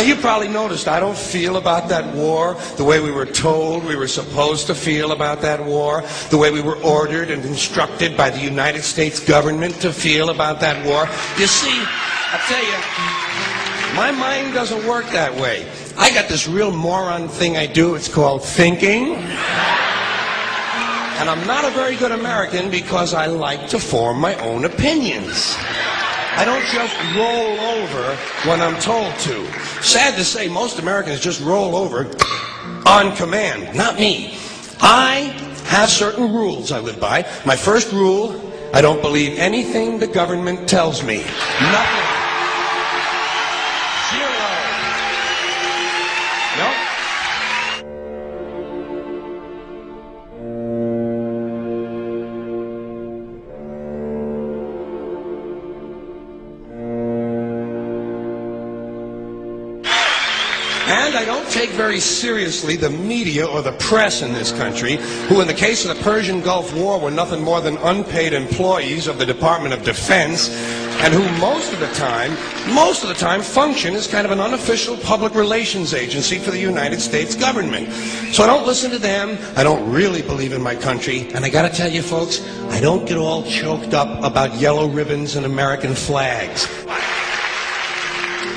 Now, you probably noticed I don't feel about that war the way we were told we were supposed to feel about that war, the way we were ordered and instructed by the United States government to feel about that war. You see, I tell you, my mind doesn't work that way. I got this real moron thing I do. It's called thinking. And I'm not a very good American because I like to form my own opinions. I don't just roll over when I'm told to. Sad to say, most Americans just roll over on command. Not me. I have certain rules I live by. My first rule, I don't believe anything the government tells me. Nothing. Zero. Nope. And I don't take very seriously the media or the press in this country, who in the case of the Persian Gulf War were nothing more than unpaid employees of the Department of Defense, and who most of the time function as kind of an unofficial public relations agency for the United States government. So I don't listen to them, I don't really believe in my country, and I gotta tell you folks, I don't get all choked up about yellow ribbons and American flags.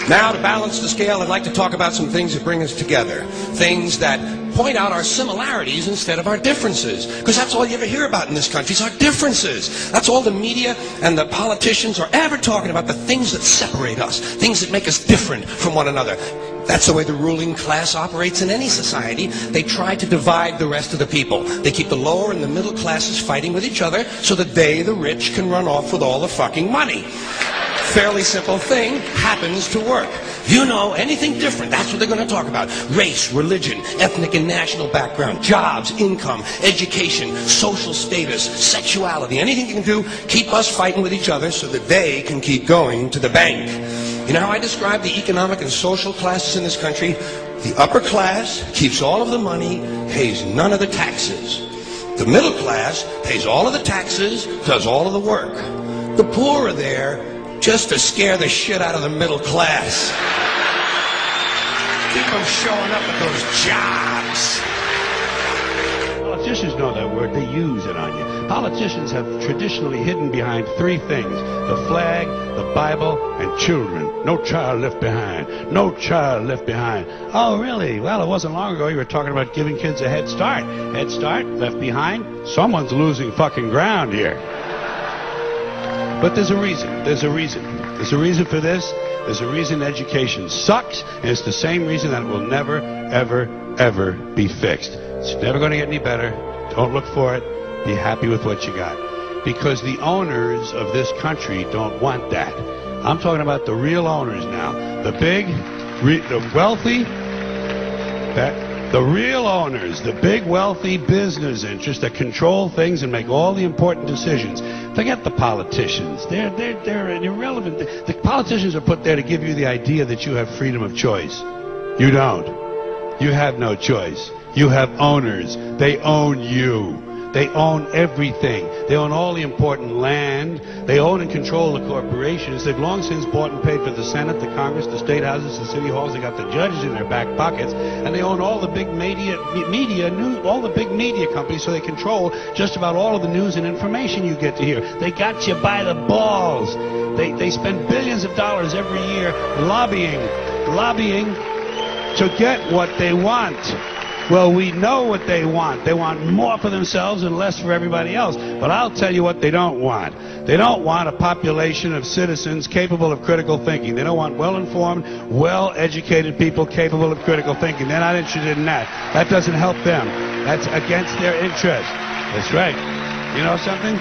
Now, to balance the scale, I'd like to talk about some things that bring us together. Things that point out our similarities instead of our differences. Because that's all you ever hear about in this country is our differences. That's all the media and the politicians are ever talking about, the things that separate us, things that make us different from one another. That's the way the ruling class operates in any society. They try to divide the rest of the people. They keep the lower and the middle classes fighting with each other so that they, the rich, can run off with all the fucking money. Fairly simple thing, happens to work. You know, anything different, that's what they're going to talk about. Race, religion, ethnic and national background, jobs, income, education, social status, sexuality, anything you can do, keep us fighting with each other so that they can keep going to the bank. You know how I describe the economic and social classes in this country? The upper class keeps all of the money, pays none of the taxes. The middle class pays all of the taxes, does all of the work. The poor are there just to scare the shit out of the middle class. Keep them showing up at those jobs. Politicians know that word. They use it on you. Politicians have traditionally hidden behind three things: the flag, the Bible, and children. No child left behind. No child left behind. Oh, really? Well, it wasn't long ago you were talking about giving kids a head start. Head start, left behind? Someone's losing fucking ground here. But there's a reason. There's a reason. There's a reason for this. There's a reason education sucks, and it's the same reason that it will never, ever, ever be fixed. It's never going to get any better. Don't look for it. Be happy with what you got. Because the owners of this country don't want that. I'm talking about the real owners now. The big, the wealthy, the real owners, the big wealthy business interests that control things and make all the important decisions. Forget the politicians. They're irrelevant. The politicians are put there to give you the idea that you have freedom of choice. You don't. You have no choice. You have owners. They own you. They own everything. They own all the important land. They own and control the corporations. They've long since bought and paid for the Senate, the Congress, the state houses, the city halls. They got the judges in their back pockets, and they own all the big all the big media companies. So they control just about all of the news and information you get to hear. They got you by the balls. They spend billions of dollars every year lobbying to get what they want. Well, we know what they want. They want more for themselves and less for everybody else. But I'll tell you what they don't want. They don't want a population of citizens capable of critical thinking. They don't want well-informed, well-educated people capable of critical thinking. They're not interested in that. That doesn't help them. That's against their interest. That's right. You know something?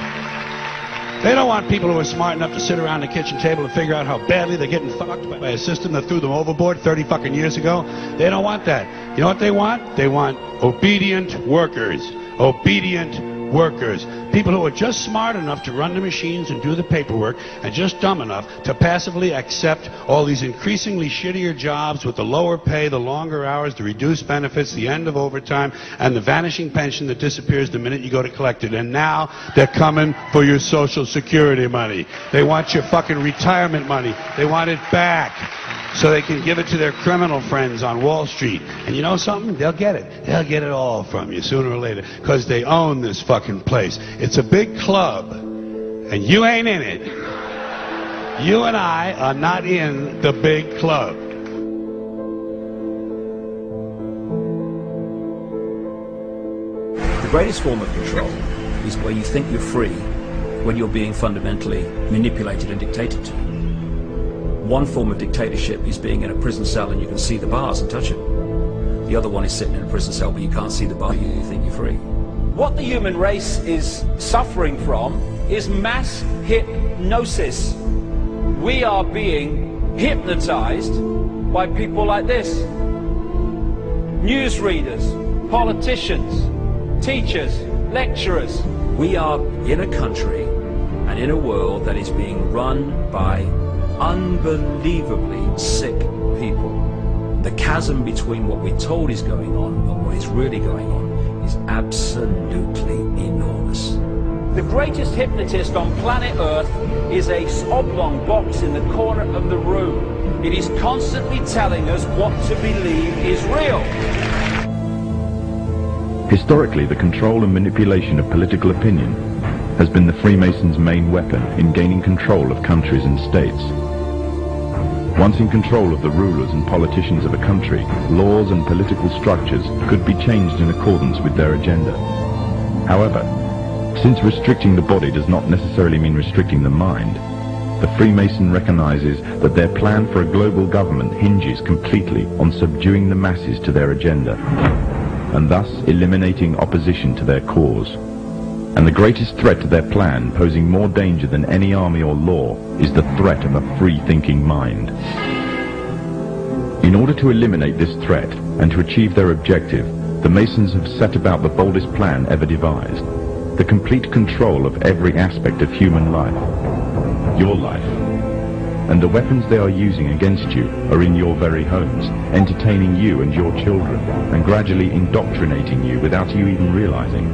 They don't want people who are smart enough to sit around the kitchen table and figure out how badly they're getting fucked by a system that threw them overboard 30 fucking years ago. They don't want that. You know what they want? They want obedient workers. Obedient workers, people who are just smart enough to run the machines and do the paperwork, and just dumb enough to passively accept all these increasingly shittier jobs with the lower pay, the longer hours, the reduced benefits, the end of overtime, and the vanishing pension that disappears the minute you go to collect it. And now they're coming for your Social Security money. They want your fucking retirement money. They want it back so they can give it to their criminal friends on Wall Street. And you know something? They'll get it. They'll get it all from you sooner or later, because they own this fucking place. It's a big club, and you ain't in it. You and I are not in the big club. The greatest form of control is where you think you're free when you're being fundamentally manipulated and dictated to. One form of dictatorship is being in a prison cell and you can see the bars and touch it. The other one is sitting in a prison cell but you can't see the bar, you think you're free. What the human race is suffering from is mass hypnosis. We are being hypnotized by people like this. Newsreaders, politicians, teachers, lecturers. We are in a country and in a world that is being run by unbelievably sick people. The chasm between what we're told is going on and what is really going on is absolutely enormous. The greatest hypnotist on planet Earth is a oblong box in the corner of the room. It is constantly telling us what to believe is real. Historically, the control and manipulation of political opinion has been the Freemasons' main weapon in gaining control of countries and states. Once in control of the rulers and politicians of a country, laws and political structures could be changed in accordance with their agenda. However, since restricting the body does not necessarily mean restricting the mind, the Freemason recognizes that their plan for a global government hinges completely on subduing the masses to their agenda, and thus eliminating opposition to their cause. And the greatest threat to their plan, posing more danger than any army or law, is the threat of a free-thinking mind. In order to eliminate this threat and to achieve their objective, the Masons have set about the boldest plan ever devised: the complete control of every aspect of human life, your life. And the weapons they are using against you are in your very homes, entertaining you and your children, and gradually indoctrinating you without you even realizing.